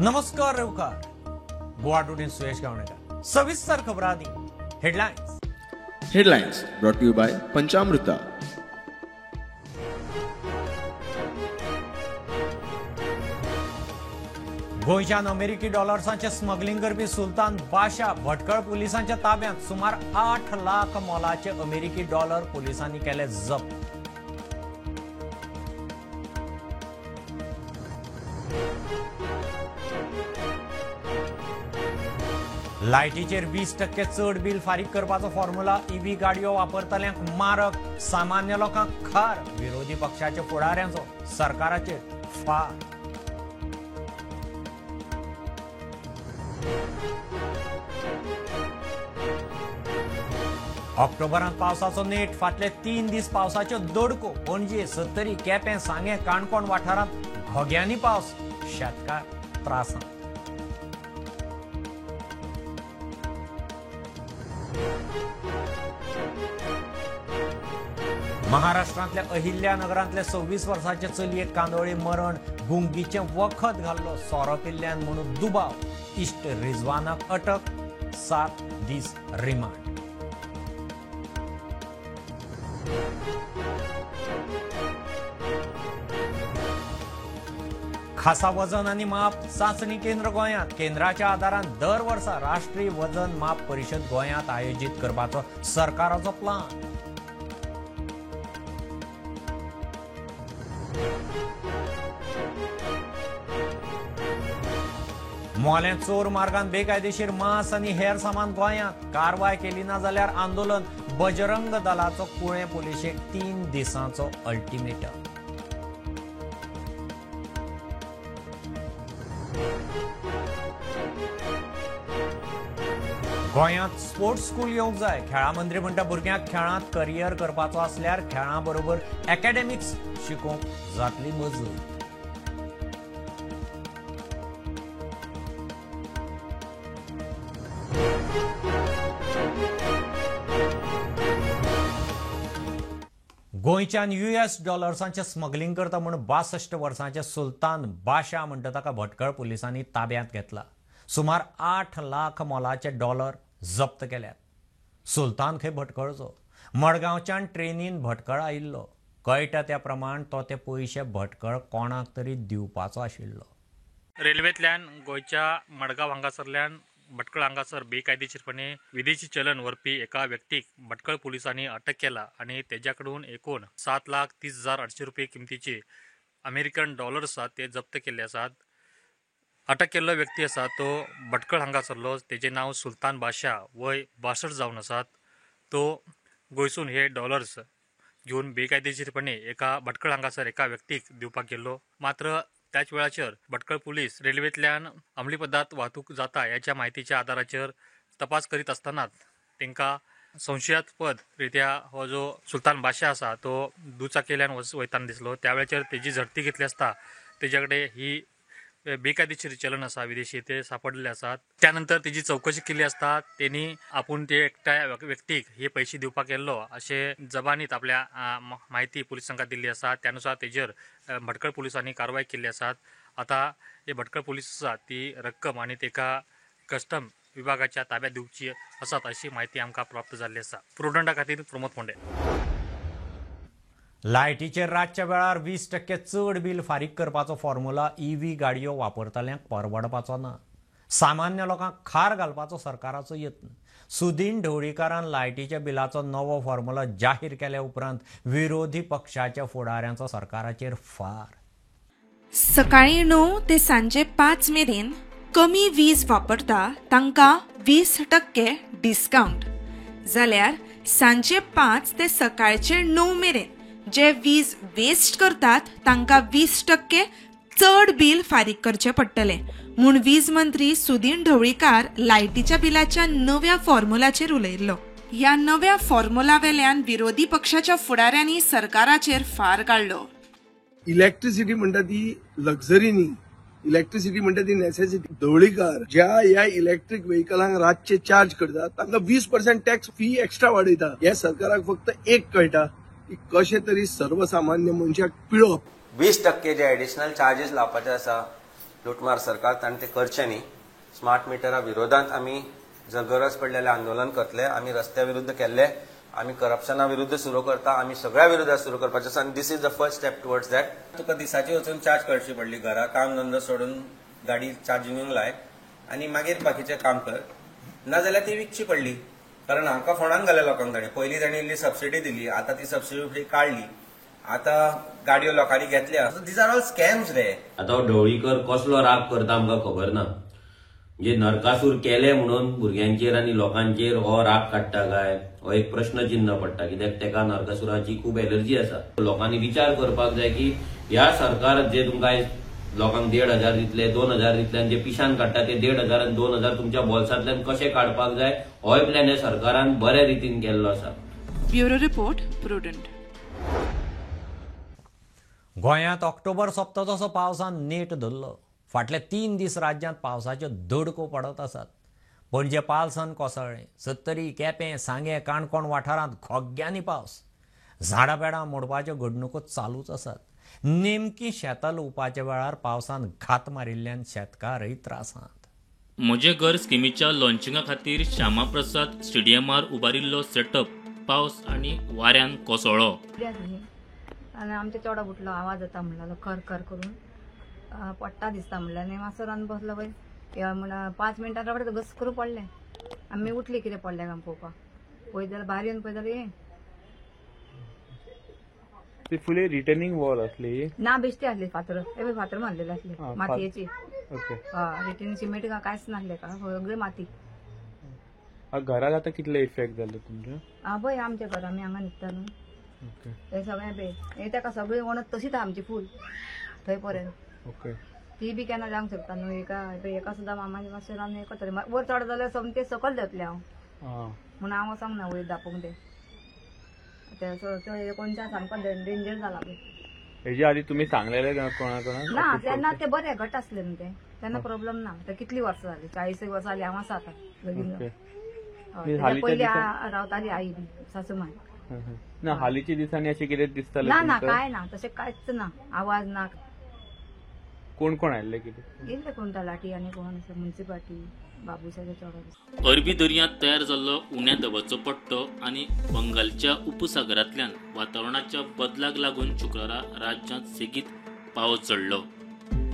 नमस्कार रेवकार गोवा टुडे सुयश गावणेकर सविस्तर खबरां आदी हेडलाइन्स ब्रॉट यू बाय पंचामृता. गोंयच्यान अमेरिकी डॉलर्सांचे स्मगलिंग करपी सुलतान बाशा भटकळ पुलिसांच्या ताब्यांत. सुमार 8 लाख मोलाचे अमेरिकी डॉलर पुलिसांनी केले जप्त. लायटीचेर 20% चड बिल फारीक करपाचो फॉर्म्युला. ईव्ही गाडयो वापरतल्यांक मारक, सामान्य लोकांक खार. विरोधी पक्षाच्या फुडाऱ्यांचो सरकाराचेर फार. ऑक्टोबरांत पावसाचो नेट. फाटले 3 दीस पावसाच्यो दडको. पणजे, सत्तरी, केपें, सांगे, काणकोण वाठारांत घोग्यांनी पावस. शेतकार त्रासांत. महाराष्ट्रांतल्या अहिल्या नगरांतले 26 वर्साचे चलयेक कांदोळे मरण. गुंगीचे वखद घाल्लो सोरो पिल्ल्यान म्हणून दुबाव. इश्ट रिजवानाक अटक. 7 दीस रिमांड. खासा वजन आनी माप चांचणी केंद्र गोंयांत. केंद्राच्या आदारान दर वर्सा राष्ट्रीय वजन माप परिशद गोंयांत आयोजीत करपाचो सरकाराचो प्लान. मोल्यां चोर मार्गान बेकायदेशीर मांस आनी हेर सामान गोंयांत. कारवाय केली ना जाल्यार आंदोलन. बजरंग दलाचो कुळें पुलिशेक 3 दिसांचो अल्टिमेटम. गोंयांत स्पोर्ट्स स्कूल येवंक जाय. खेळा मंत्री म्हणटा भुरग्यांक खेळांत करियर करपाचो असल्यार खेळां बरोबर एकाडेमिक्स शिकोवंक जातली मजत. गोंयच्यान US डॉलर्सांचे स्मगलिंग करता म्हणून 62 वर्सांचे सुलतान बाशा म्हणटा ताका भटकळ पुलिसांनी ताब्यांत घेतला. सुमार 8 लाख मोलाचे डॉलर जप्त केल्यात. सुलतान खंय भटकळचो. मडगांवच्यान ट्रेनीन भटकळ आयिल्लो. कळटा त्या प्रमाण तो ते पयशे भटकळ कोणाक तरी दिवपाचो आशिल्लो. रेल्वेंतल्यान गोंयच्या मडगांव हांगासरल्यान भटकळ हांगासर बेकायदेशीरपणे विदेशी चलन व्हरपी एका व्यक्तीक भटकळ पुलिसांनी अटक केला आणि तेज्याकडून एकूण 7,30,800 रुपये किमतीचे अमेरिकन डॉलर्स आसात ते जप्त केल्ले आसात. अटक केल्लो व्यक्ती आसा तो भटकळ हांगासरलो. तेजें नांव सुलतान बाशा. वय 62 जावन आसात. तो गोंयसून हे डॉलर्स घेवन बेकायदेशीरपणे एका भटकळ हांगासर एका व्यक्तीक दिवपाक गेल्लो. मात्र त्याच वेळाचेर भटकळ पुलीस रेल्वेंतल्यान अंमली पदार्थ वाहतूक जाता याच्या माहितीच्या आदाराचेर तपास करीत आसतनाच तांकां संशयास्पद रित्या हो जो सुलतान बाशा आसा तो दुचाकींतल्यान वयताना दिसलो. त्या वेळाचेर तेजी झडती घेतली आसता तेजे कडेन ही बेकायदेशीर चलन आसा विदेशी ते सापडलेले आसात. त्यानंतर तेजी चौकशी केली आसता तेणी आपूण ते एकट्या व्यक्तीक हे पयशे दिवपाक गेल्लो अशे जबानीत आपल्या माहिती पुलिसांका दिल्ली आसा. त्यानुसार तेजेर भटकळ पुलिसांनी कारवाय केल्ली आसात. आता हे भटकळ पुलीस आसा ती रक्कम आणि तेका कस्टम विभागाच्या ताब्यात दिवची आसात अशी माहिती आमकां प्राप्त जाल्ली आसा. प्रुडंटा खातीर प्रमोद फोंडे. लायटीचेर रातच्या वेळार 20% चड बिल फारीक करपाचो फॉर्म्युला. ईव्ही गाडयो वापरतल्यांक परवडपाचो ना. सामान्य लोकांक खार घालपाचो सरकाराचो यत्न. सुदीन ढवळीकारान लायटीच्या बिलाचो नवो फॉर्म्युला जाहीर केल्या उपरांत विरोधी पक्षाच्या फुडाऱ्यांचो सरकाराचेर फार. सकाळी 9 ते सांजे 5 मेरेन कमी वीज वापरता तांकां 20% डिस्काउंट. जाल्यार सांजे 5 ते सकाळचे 9 मेरेन जे वीज वेस्ट करतात तांकां 20% चड बिल फारीक करचे पडटले म्हूण वीज मंत्री सुदीन ढवळीकार लायटीच्या बिलाच्या नव्या फॉर्म्युलाचेर उलयल्लो. ह्या नव्या फॉर्म्युला वेल्यान विरोधी पक्षाच्या फुडाऱ्यांनी सरकाराचेर फार काडलो. इलेक्ट्रिसिटी म्हणटा ती लक्झरी न्ही. इलेक्ट्रिसिटी म्हणटा ती नेसेसिटी. ढवळीकार ज्या ह्या इलेक्ट्रिक व्हेकलांक रातचे चार्ज करतात तांकां 20% टॅक्स फी एक्स्ट्रा वाडयता. हे सरकाराक फक्त एक कळटा की कशें तरी सर्वसामान्य मनशाक पिळप. 20% जे एडिशनल चार्जेस लावपाचे आसा लुटमार सरकार ताणें ते करचें न्ही. स्मार्ट मिटरा विरोधांत आमी जर गरज पडली जाल्यार आंदोलन करतले. आमी रस्त्या विरुद्ध केल्ले, आमी करप्शना विरुद्ध सुरू करता, आमी सगळ्या विरोधात सुरू करपाचें आसा. आनी this is the first step towards that. तुका दिसाची वचून चार्ज करची पडली, घरा काम धंदो सोडून गाडी चार्जिंगूंक लाय आनी मागीर बाकीचें काम कर. नाजाल्यार ती विकची पडली, कारण हांकां फोंडान घाले लोकांक ताणें. पयलीं ताणें इल्ली सबसिडी दिली, आतां ती सबसिडी काडली, आतां गाडयो लोकांनी घेतल्या. दीज आर ऑल स्कॅम्स रे. आतां ढवळीकर कसलो राग करता आमकां खबर ना. म्हणजे नरकासूर केले म्हणून भुरग्यांचेर आनी लोकांचेर हो राग काडटा काय, हो एक प्रश्न चिन्ह पडटा. कित्याक तेका नरकासुराची खूब एलर्जी आसा. लोकांनी विचार करपाक जाय की ह्या सरकार जे तुमकां लोकांक 1,500 दितले, 2,000 दितले, आनी जे पिशान काडटा ते 1,500 आनी 2,000 तुमच्या बोल्सांतल्यान कशें काडपाक जाय, होय प्लॅन ह्या सरकारान बऱ्या रितीन केल्लो आसा. Bureau report prudent. गोंयांत ऑक्टोबर सोंपता तसो पावसान नेट धरलो. फाटले 3 दीस राज्यांत पावसाच्यो दडको पडत आसात. पणजे पालसन कोसळ्ळें, सत्तरी, केपें, सांगे, काणकोण वाठारांत खोग्यांनी पावस. झाडां पेडां मोडपाच्यो घडणुको चालूच आसात. नेमकी शेतां लुवपाच्या वेळार पावसान घात मारिल्ल्यान शेतकारय त्रासांत. म्हजे घर स्किमीच्या लॉन्चिंगा खातीर श्यामा प्रसाद स्टेडियमार उबारिल्लो सेटअप पावस आनी वाऱ्यान कोसळ्ळो. आनी आमच्या चोडा बुटलो आवाज येता म्हणलेलो खर खर करून पडटा दिसता म्हणलें आनी मातसो रावन बसलो पळय. म्हणल्यार 5 मिनटां रोखडें घस करून पडलें. आमी उठली कितें पडलें काय पळोवपाक. पळयत जाल्यार भायर येवन पळयत जाल्यार ती फुली रिटर्निंग वॉल असली ना, बेश्टी आसली फातर. हे फातर मारलेली आसली मातयेची. रिटर्निंग सिमेंट कांयच नासलें का, सगळी माती. घरात आता कितले इफेक्ट जाले तुमच्या? पळय आमच्या घरा आमी हांगा न्हिदता न्हू, हे सगळें पळय. हे ताका सगळी वणत तशीच आमची फूल थंय पर्यंत. ती बी केन्ना जावंक शकता न्हू. एका सुद्दां मामाचे मातशें रावन हें करतलें. वर चड जाल्यार समते सकयल जातलें हांव म्हणून हांव वचोंक ना वयर दापोवंक ते कोणच्या सामको डेंजर जाला पळय. हेजे आधी तुम्ही सांगलेले कोणाक? ना तेन्ना ते बरे घट आसले न्हू ते, तेन्ना प्रॉब्लेम ना. ते कितली वर्सां जाली, 40 वर्सां जाली हांव आसा आतां लगीन. पयलीं रावताली आई बी, सासू माय. ना हालीच्या दिसांनी अशें कितें दिसतालें? ना काय ना, तशें कांयच ना. आवाज ना. कोण कोण आयिल्ले कितें? येयल्ले कोण तलाटी आनी कोण म्युन्सिपालिटी, बाबूसाचे चोडो. अरबी दर्यांत तयार जाल्लो उण्या दबाचो पट्टो आनी बंगालच्या उपसागरांतल्यान वातावरणाच्या बदलाक लागून शुक्रारा राज्यांत सेगीत पावस चडलो.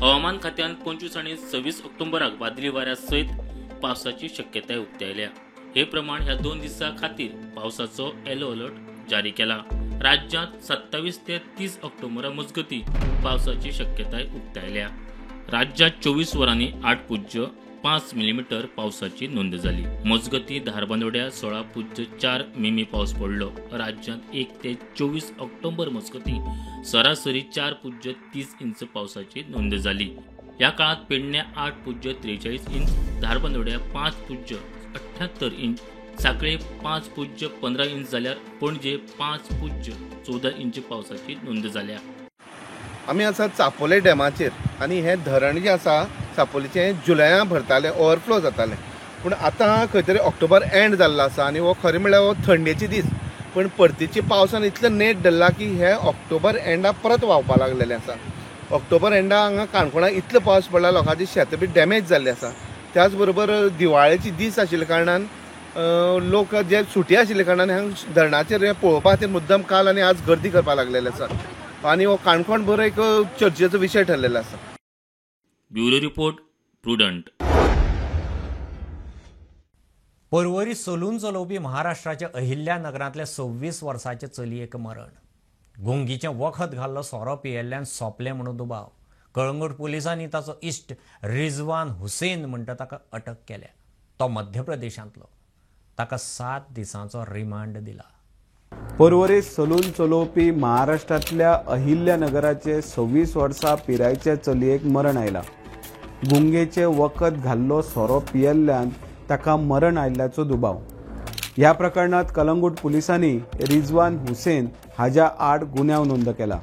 हवामान खात्यान 25 आनी 26 ऑक्टोबराक वादळी वाऱ्या सयत पावसाची शक्यताय उक्तायल्या. हे प्रमाण ह्या 2 दिसां खातीर पावसाचो येलो अलर्ट जारी केला. राज्यांत 27 ते 30 ऑक्टोबरा मजगती पावसाची शक्यताय उक्तायल्या. राज्यात 24 वरांनी 8.5 मिलीमीटर पावसाची नोंद जाली. मजगती धारबांदोड्या 16.4 मिमी पावस पडलो. राज्यांत 1 ते 24 ऑक्टोबर मजगती सरासरी 4.30 इंच पावसाची नोंद झाली. या काळात पेडण्या 8.43 इंच, धारबांदोड्या 5.78 इंच, साखळे 5.15 इंच जाल्यार पणजे 5.14 इंच पावसाची नोंद जाल्या. आमी आसा चापोले डॅमाचेर आनी हें धरण जें आसा चापोलीचें जुलयां भरतालें, ओवरफ्लो जातालें. पूण आतां खंय तरी ऑक्टोबर एंड जाल्लो आसा आनी हो खरें म्हणल्यार हो थंडेचे दीस. पण परतीची पावसान इतलें नेट धरला की हे ऑक्टोबर एंडाक परत व्हांवपाक लागलेलें आसा. ऑक्टोबर एंडाक हांगा काणकोणाक इतलो पावस पडला, लोकांची शेतां बी डॅमेज जाल्लीं आसा. त्याच बरोबर दिवाळेचे दीस आशिल्ल्या कारणान लोक जे सुटी आशिल्ल्या कारणान हांगा धरणाचेर पळोवपा खातीर मुद्दम काल आनी आज गर्दी करपाक लागलेले आसा आनी हो काणकोण बरो एक चर्चेचो विशय ठरलेलो आसा. Bureau report Prudent. Porvorim salon चलोवपी महाराष्ट्राच्या अहिल्या नगरांतल्या 26 वर्साचे चलयेक मरण. गुंगीचें वखद घाल्लो सोरो पियेल्ल्यान सोंपलें म्हणून दुबाव. कळंगूट पुलिसांनी ताचो इश्ट रिजवान हुसेन म्हणटा ताका अटक केल्या. तो मध्य प्रदेशांतलो. ताका 7 दिसांचो रिमांड दिला. पर्वरी सलून चलोवपी महाराष्ट्रातल्या अहिल्या नगराचे 26 वर्सां पिरायेचे चलयेक मरण आयला. गुंगेचे वखद घाल्लो सोरो पियेल्ल्यान ताका मरण आयिल्ल्याचो दुबाव. ह्या प्रकरणात कलंगूट पुलिसांनी रिजवान हुसेन हाच्या 8 गुन्यांव नोंद केला.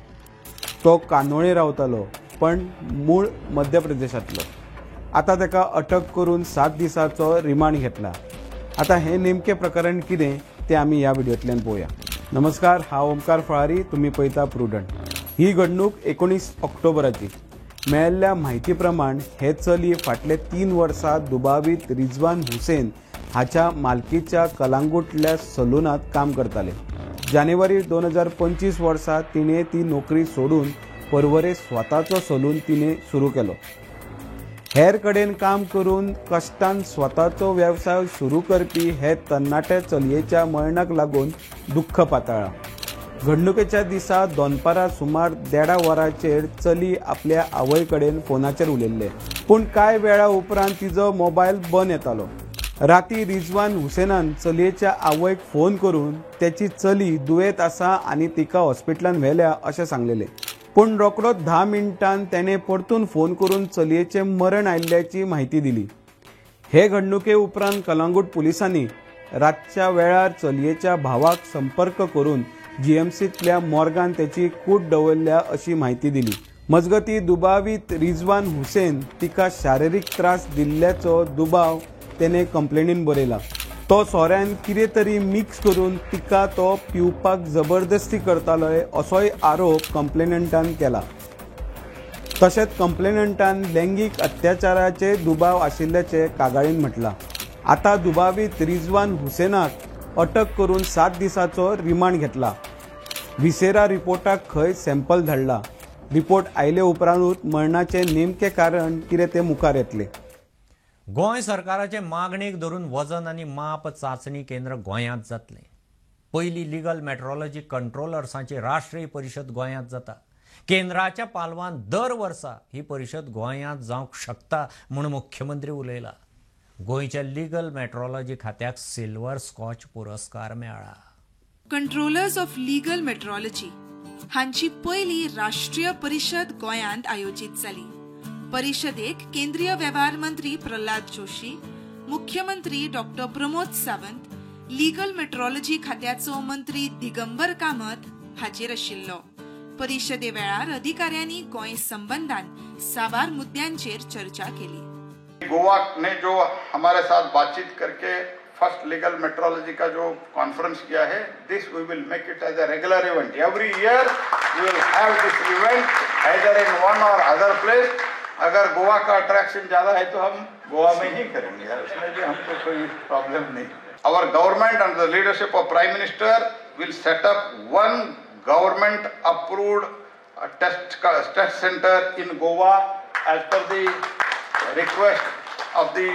तो कानोळे रावतालो पण मूळ मध्य प्रदेशातलो. आता ताका अटक करून 7 दिसांचो रिमांड घेतला. आता हे नेमके प्रकरण कितें ते आमी ह्या व्हिडिओतल्यान पळोवया. नमस्कार, हांव ओमकार फळारी, तुम्ही पळयता प्रुडंट. ही घडणूक 19 ऑक्टोबराची. मेळिल्ल्या म्हायती प्रमाण हे चली फाटले 3 वर्सां दुबावीत रिजवान हुसेन हाच्या मालकीच्या कलांगूटल्या सलूनात काम करताले. जानेवारी 2025 वर्सा तिणे ती नोकरी सोडून परवरे स्वताचो सलून तिणे सुरू केलो. हेर कडेन काम करून कश्टान स्वताचो वेवसाय सुरू करपी हे तरणाटे चलयेच्या मरणाक लागून दुख्ख पातळ्ळां. घडणुकेच्या दिसा दोनपारां सुमार 1.5 वरांचेर चली आपल्या आवय कडेन फोनाचेर उलयल्ले, पूण कांय वेळा उपरांत तिजो मोबायल बंद येतालो. राती रिजवान हुसेनान चलयेच्या आवयक फोन करून त्याची चली दुयेत आसा आनी तिका हॉस्पिटलांत व्हेल्या अशें सांगलेलें. पूण रोखडोच 10 मिनटांन तेणें परतून फोन करून चलयेचें मरण आयिल्ल्याची म्हायती दिली. हे घडणुके उपरांत कलांगूट पुलिसांनी रातच्या वेळार चलयेच्या भावाक संपर्क करून जीएमसींतल्या मॉर्गान त्याची कूड दवरल्या अशी म्हायती दिली. मजगतीं दुबावीत रिजवान हुसेन तिका शारिरीक त्रास दिल्ल्याचो दुबाव तेणे कंप्लेनीन बरयला. तो सोऱ्यान कितें तरी मिक्स करून तिका तो पिवपाक जबरदस्ती करतालोय असोय आरोप कंप्लेनंटान केला. तशेंच कंप्लेनंटान लैंगीक अत्याचाराचे दुबाव आशिल्ल्याचे कागाळीन म्हटलां. आतां दुबावीत रिजवान हुसेनाक अटक करून 7 दिसांचो रिमांड घेतला. व्हिसेरा रिपोर्टाक खंय सॅम्पल धाडला. रिपोर्ट आयले उपरांतूच मरणाचें नेमकें कारण कितें तें मुखार येतलें. गोंय सरकाराचे मागणेक धरून वजन आनी माप चांचणी केंद्र गोंयांत जातलें. पयली लीगल मेट्रोलॉजी कंट्रोलर्सांची राष्ट्रीय परिशद गोंयांत जाता. केंद्राच्या पालवान दर वर्सा ही परिशद गोंयांत जावंक शकता म्हूण मुख्यमंत्री उलयला. गोंयच्या लीगल मेट्रोलॉजी खात्याक सिल्वर स्कॉच पुरस्कार मेळ्ळा. कंट्रोलर्स ऑफ लीगल मेट्रोलॉजी हांची पयली राष्ट्रीय परिशद गोंयांत आयोजीत जाली. परिशदेक केंद्रीय वेव्हार मंत्री प्रल्हाद जोशी, मुख्यमंत्री doctor Pramod Sawant, legal metrology खात्याचो मंत्री दिगंबर कामत हाजीर आशिल्लो. परिशदे वेळार अधिकाऱ्यांनी गोंय संबंधान साबार मुद्द्यांचेर चर्चा केली. गोवा ने जो हमारे साथ बातचीत करके फर्स्ट लीगल मेट्रोलॉजी का जो कॉन्फ्रेंस किया है, this we will make it as a regular event. Every year we will have this event either in one or other place. अगर गोवा का अट्रैक्शन ज्यादा है तो हम गोवा में ही करेंगे, उसमें भी हमको कोई प्रॉब्लम नहीं. Our government under the leadership of Prime Minister will set up one government approved test center in Goa as per the request of the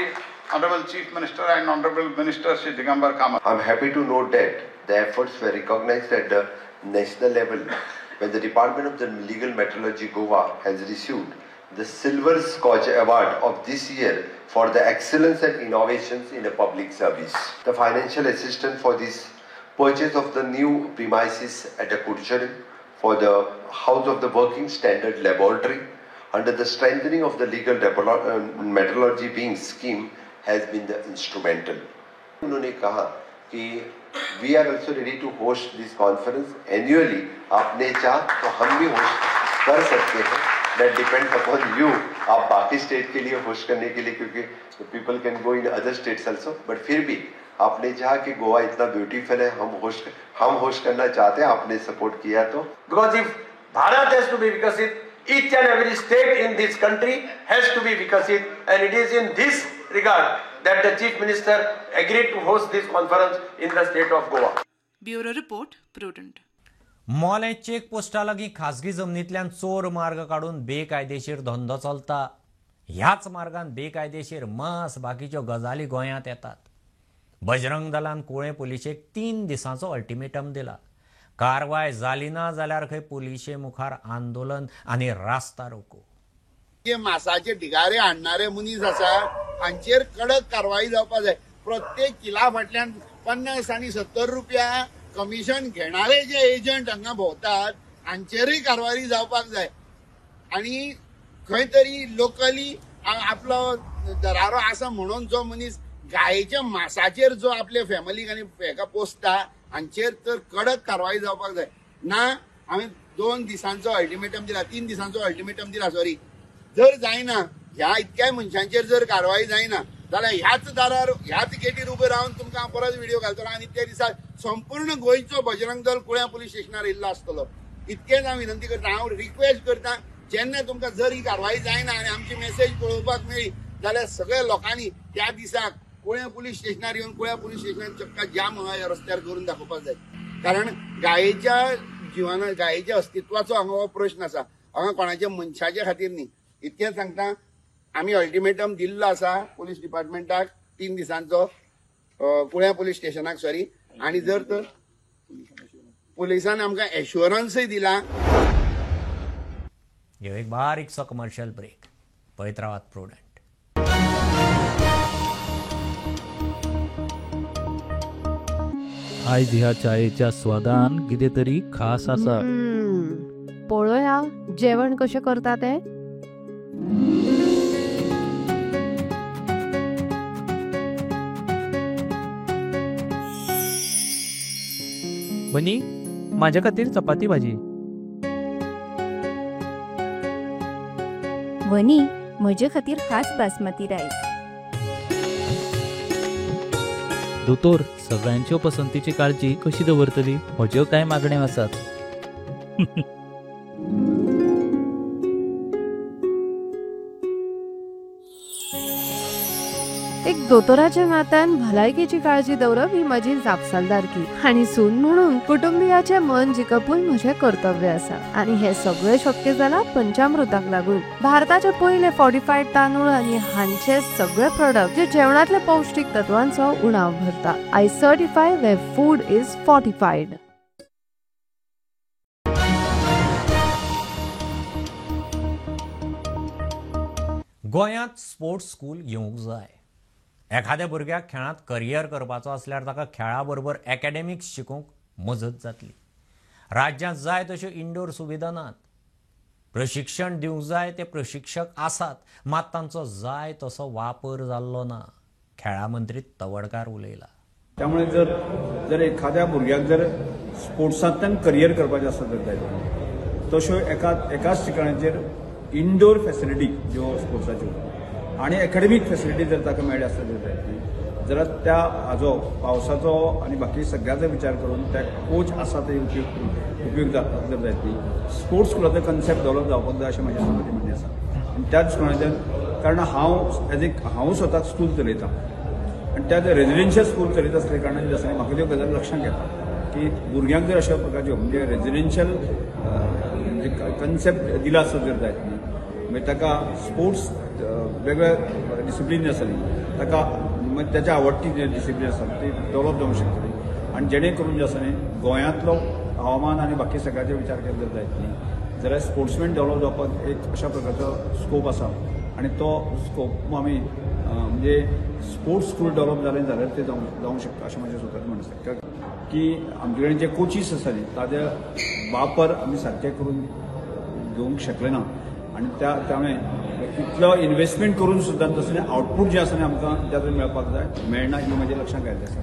Honorable Chief Minister and Honorable Minister Shri Digambar Kamath. I'm happy to note that the efforts were recognized at the national level when the Department of the Legal Metrology Goa has received the Silver Scotch Award of this year for the excellence and innovations in the public service. The financial assistance for this purchase of the new premises at the Kurcharan for the House of the Working Standard Laboratory under the strengthening of the legal metrology wing scheme has been the instrumental. उन्होंने कहा कि we are also ready to host this conference annually. आपने चाह तो हम भी host कर सकते हैं. That depends upon you. आप बाकी स्टेट के लिए होस्ट करने के लिए, क्योंकि people can go in other states also. But फिर भी आपने चाहा कि गोवा इतना ब्यूटीफुल है, हम होस्ट करना चाहते हैं, आपने सपोर्ट किया तो. Because if Bharat has to be vikasit, each and every state in this country has to be vikasit, and it is in this regard that the Chief Minister agreed to host this conference in the state of Goa. Bureau Report, Prudent. मोले check पोस्टा लागीं खासगी जमनींतल्यान चोर मार्ग काडून बेकायदेशीर धंदो चलता. ह्याच मार्गान बेकायदेशीर मास बाकीच्यो गजाली गोंयांत येतात. बजरंग दलान कुळे पुलिशेक 3 दिसांचो अल्टिमेटम दिला. कारवाय जाली ना जाल्यार खंय पुलिशे मुखार आंदोलन आनी रास्ता रोको. जे मासाचे ढिगारे हाडणारे मनीस आसा हांचेर कडक कारवाई जावपाक जाय. प्रत्येक किला फाटल्यान 50 आनी 70 रुपया कमिशन घेणारे जे एजंट हांगा भोंवतात हांचेरय कारवाई जावपाक जाय. आनी खंय तरी लोकली आपलो दरारो आसा म्हणून जो मनीस गायेच्या मासाचेर जो आपल्या फॅमिलीक आनी हेका पोसता हांचेर तर कडक कारवाई जावपाक जाय. ना हांवें 2 दिसांचो अल्टिमेटम दिला, 3 दिसांचो अल्टिमेटम दिला, सॉरी. जर जायना ह्या इतक्या मनशांचेर जर कारवाई जायना जाल्यार ह्याच दारार ह्याच गेटीर उबे रावन तुमकां परत व्हिडिओ घालतलो आनी त्या दिसा संपूर्ण गोंयचो बजरंग दल कुळ्या पुलीस स्टेशनार येयल्लो आसतलो. इतकेंच हांव विनंती करता, हांव रिक्वेस्ट करता जेन्ना तुमकां जर ही कारवाई जायना आनी आमची मेसेज पळोवपाक मेळ्ळी जाल्यार सगळ्या लोकांनी त्या दिसाक कुळ्या पुलीस स्टेशनार येवन कुळ्या पुलीस स्टेशनार चक्का जाम हांगा रस्त्यार करून दाखोवपाक जाय. कारण गायेच्या जिवाना गायेच्या अस्तित्वाचो हांगा हो प्रश्न आसा. हांगा कोणाच्या मनशाच्या खातीर न्ही. इतकें सांगता आमी अल्टिमेटम दिल्लो आसा पुलीस डिपार्टमेंटाक 3 दिसांचो कुळ्या पुलीस स्टेशनाक सॉरी. आनी जर तर पुलिसान आमकां एश्युरन्सय दिला. ह्यो एक बारीकसो कमर्शियल ब्रेक. पळयत रावात प्रुडंट. आयज ह्या चायेच्या स्वादान कितें तरी खास आसा. पळोवया जेवण कशें करता ते. बनी माझ्या खातीर चपाती भाजी. वनी म्हजे खातीर खास बासमती रायस. दोतोर सगळ्यांच्यो पसंतीची काळजी कशी दवरतली? म्हज्यो कांय मागण्यो आसात. एक दोतोराच्या नात्यान भलायकेची काळजी दवरप ही म्हजी जापसालदारकी आनी सून म्हणून कुटुंबियाचे मन जिखपून म्हजें कर्तव्य आसा. आनी हे सगळें शक्य जालां पंचामृताक लागून. भारताचे पयले फॉर्टिफायड तांदूळ आनी हांचे सगळे प्रोडक्ट जे जेवणातल्या पौष्टिक तत्वांचो उणाव भरता. I certify where food is fortified. गोंयांत स्पोर्ट्स स्कूल येवंक जाय. एखाद्या भुरग्याक खेळांत करियर करपाचो असल्यार ताका खेळा बरोबर एकाडेमिक्स शिकूंक मजत जातली. राज्यांत जाय तश्यो इंडोर सुविधा नात. प्रशिक्षण दिवंक जाय ते प्रशिक्षक आसात, मात तांचो जाय तसो वापर जाल्लो ना. खेळा मंत्री तवडकार उलयला. त्यामुळे जर एखाद्या भुरग्याक जर स्पोर्ट्सांतल्यान करियर करपाचें आसत जाल्यार तश्यो एकाच ठिकाणाचेर इंडोर फॅसिलिटी ज्यो स्पोर्ट्साच्यो आनी एकाडेमीक फॅसिलिटी जर ताका मेळ्ळ्या आसत जाल्यार त्या हाजो पावसाचो आनी बाकी सगळ्याचो विचार करून त्या कोच आसा ते उपयोग जाता जर जायतली. स्पोर्ट्स स्कुलाचो कन्सेप्ट डेवलप जावपाक जाय अशें म्हाजें म्हणणें आसा. आनी त्याच दृश्टिकोनांतल्यान कारण हांव स्वताक स्कूल चलयतां आनी त्या रेजिडेन्शियल स्कूल चलयता आसल्या कारणान म्हाका त्यो गजाली लक्षांत येता की भुरग्यांक जर अशा प्रकारच्यो म्हणजे रेजिडेन्शियल कन्सेप्ट दिला आसत जर जायत न्ही मागीर ताका स्पोर्ट्स वेगळ्या डिसिप्लीन आसली ताका त्याच्या आवडटी जे डिसिप्लीन आसा ती डेवलप जावंक शकतली. आनी जेणे करून जे आसा न्ही गोंयांतलो हवामान आनी बाकी सगळ्याचे विचार केले जर जायत न्ही जाल्यार स्पोर्ट्समॅन डेवलप जावपाक एक अशा प्रकारचो स्कोप आसा. आनी तो स्कोप आमी म्हणजे स्पोर्ट्स स्कूल डेवलप जालें जाल्यार ते जावंक शकता अशें म्हजें स्वताचें म्हणणें आसा. की आमचे कडेन जे कोचीस आसा न्ही ताजे वापर आमी सारके करून घेवंक शकले ना. आनी त्यामुळे इतलो इन्व्हेस्टमेंट करून सुद्दां तसलें आउटपूट जें आसा न्ही आमकां त्यातून मेळपाक जाय मेळना ही म्हज्या लक्षांत आयिल्लें आसा.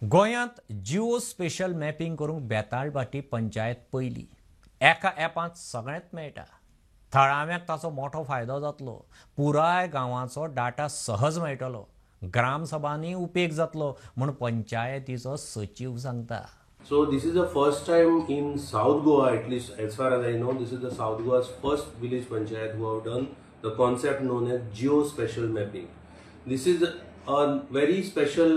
गोंयांत जिओ स्पेशल मॅपिंग करूंक बेताळबाटी पंचायत पयली. एका एपांत सगळ्यांत मेळटा. थळाव्यांक ताचो मोठो फायदो जातलो. पुराय गांवाचो डाटा सहज मेळटलो. ग्रामसभांनी उपेग जातलो म्हूण पंचायतीचो सचिव सांगता. So this is the first time in South Goa, at least as far as I know, this is the South Goa's first village panchayat who have done the concept known as Geo Special Mapping. This is a very special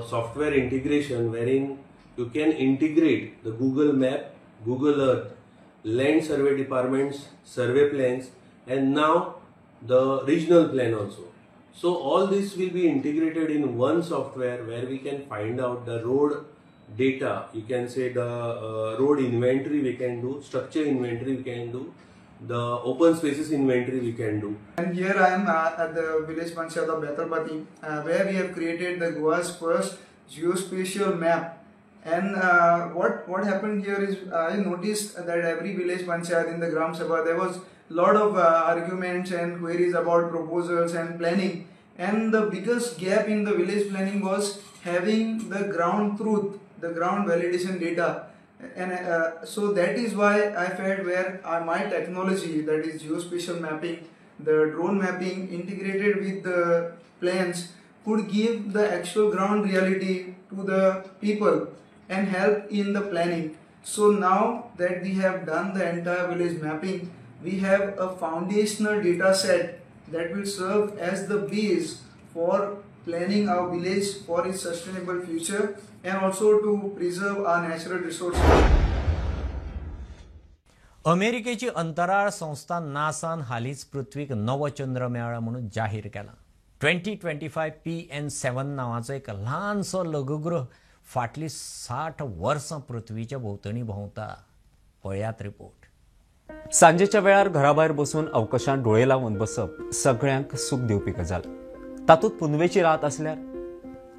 software integration wherein you can integrate the Google Map, Google Earth, land survey departments, survey plans, and now the regional plan also. So all this will be integrated in one software where we can find out the road data, you can say the road inventory we can do, structure inventory we can do, the open spaces inventory we can do. And here I am at the village Panchayat of Betalpati where we have created the Goa's first geospatial map. And what happened here is I noticed that every village Panchayat in the Gram Sabha there was lot of arguments and queries about proposals and planning. And the biggest gap in the village planning was having the ground truth, the ground validation data. And so that is why I felt where my technology, that is geospatial mapping, the drone mapping integrated with the plans could give the actual ground reality to the people and help in the planning. So now that we have done the entire village mapping, we have a foundational data set that will serve as the base for planning our village for its sustainable future and also to preserve our natural resources. अमेरिकेची अंतराळ संस्था नासान हालींच पृथ्वीक नवो चंद्र मेळ्ळा म्हणून जाहीर केला. 2025 PN7 नावाचो एक ल्हानसो लघुग्रह फाटली 60 वर्सां पृथ्वीच्या भोंवतणी भोंवता. पळयात रिपोर्ट. सांजेच्या वेळार घराभायर बसून अवकाशांत डोळे लावून बसप सगळ्यांक सूख दिवपी गजाल. तातूंत पुनवेची रात असल्यार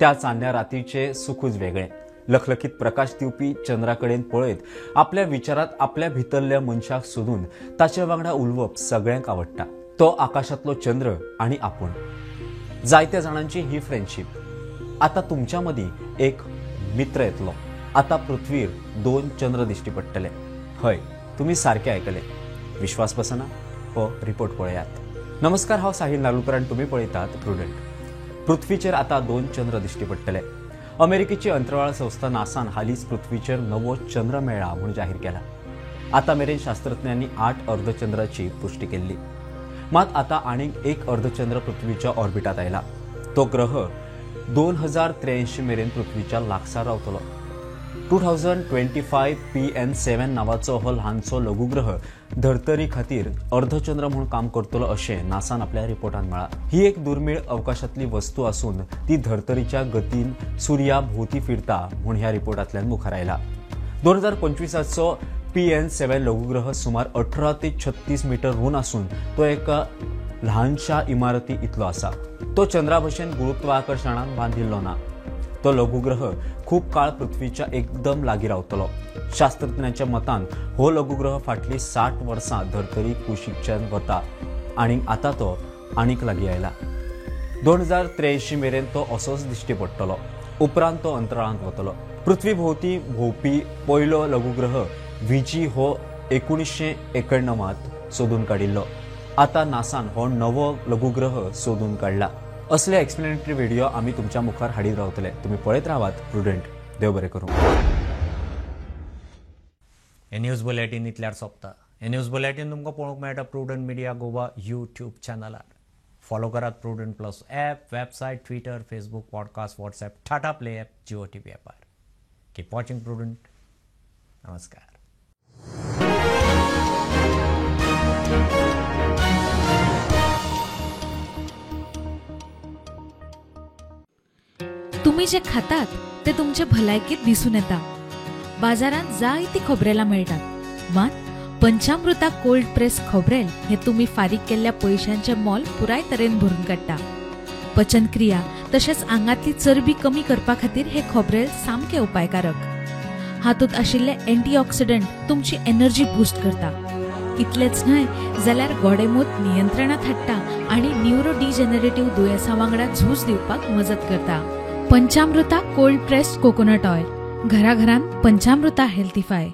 त्या चांदण्या रातीचे सुखूच वेगळे. लखलखीत प्रकाश दिवपी चंद्राकडेन पळयत आपल्या विचारात आपल्या भितरल्या मनशाक सोदून ताचे वांगडा उलवप सगळ्यांक आवडटा. तो आकाशातलो चंद्र आणि आपूण. जायत्या जाणांची ही फ्रेंडशीप. आता तुमच्या मदीं एक मित्र येतलो. आता पृथ्वीर 2 चंद्र दिश्टी पडटले. हय, तुम्ही सारखे आयकले. विश्वास बसना? हो रिपोर्ट पळयात. नमस्कार, हांव साहिल नार्लुकर आनी तुमी पळयतात प्रुडंट. पृथ्वीचेर आता 2 चंद्र दिश्टी पडटले. अमेरिकेची अंतराळ संस्था नासान हालींच पृथ्वीचेर नवो चंद्र मेळ्ळा म्हूण जाहीर केला. आता मेरेन शास्त्रज्ञांनी 8 अर्धचंद्राची पुष्टी केल्ली. मात आता आनीक एक अर्धचंद्र पृथ्वीच्या ऑर्बिटात आयला. तो ग्रह 2083 मेरेन पृथ्वीच्या लागसार रावतलो. 2025 PN7 नावाचो हो ल्हानसो लघुग्रह धर्तरी खातीर अर्धचंद्र म्हणून काम करतलो अशें नासान आपल्या रिपोर्टांत म्हळां. ही एक दुर्मिळ अवकाशातली वस्तू असून ती धर्तरीच्या गतीन सुर्या भोवती फिरता म्हूण ह्या रिपोर्टांतल्यान मुखार आयला. 2025चो PN7 लघुग्रह सुमार 18 ते 36 मीटर रूंद असून तो एका ल्हानशा इमारती इतलो आसा. तो चंद्रा भशेन गुरुत्वाकर्शणान बांदिल्लो ना. तो लघुग्रह खूप काळ पृथ्वीच्या एकदम लागीं रावतलो. शास्त्रज्ञांच्या मतान हो लघुग्रह फाटली 60 वर्सां धर्तरी कुशीकच्यान वता आनी आतां तो आनीक लागीं आयला. 2083 मेरेन तो असोच दिश्टी पडटलो. उपरांत तो अंतराळांत वतलो. पृथ्वी भोवती भोंवपी पयलो लघुग्रह VG हो 1991 सोदून काडिल्लो. आता नासान हो नवो लघुग्रह सोदून काडला. असले एक्सप्लेनेटरी व्हिडिओ आम्ही तुमच्या मुखार हाडीत रावतले. तुम्ही पळयत रावात प्रुडंट. देव बरें करूं. हे न्यूज बुलेटिन इतल्यार सोंपता. हे न्यूज बुलेटिन तुमकां पळोवंक मेळटा प्रुडंट मिडिया गोवा यूट्यूब चॅनलार. फॉलो करात Prudent plus app, website, Twitter, Facebook, podcast, WhatsApp, Tata play app, Jio TV ॲपार. Keep watching Prudent. नमस्कार. तुम्ही जे खातात ते तुमच्या भलायकीत दिसून येता. बाजारात जायती खोबरेलां मेळटात, मात पंचामृता कोल्ड प्रेस खोबरेल हे तुम्ही फारीक केल्ल्या पयशांचे मोल पुराय तरेन भरून काडटा. पचनक्रिया तशेंच आंगातली चरबी कमी करपा खातीर हे खोबरेल सामके उपायकारक. हातूंत आशिल्ले अँटीऑक्सिडंट तुमची एनर्जी बूस्ट करता. इतलेच न्हय जाल्यार गोडेमूत नियंत्रणात हाडटा आनी न्यूरोडिजेनरेटिव्ह दुयेंसां वांगडा झूज दिवपाक मजत करता. पंचामृता कोल्ड प्रेस्ड कोकोनट ऑयल. घराघरांत पंचामृता हेल्थीफाय.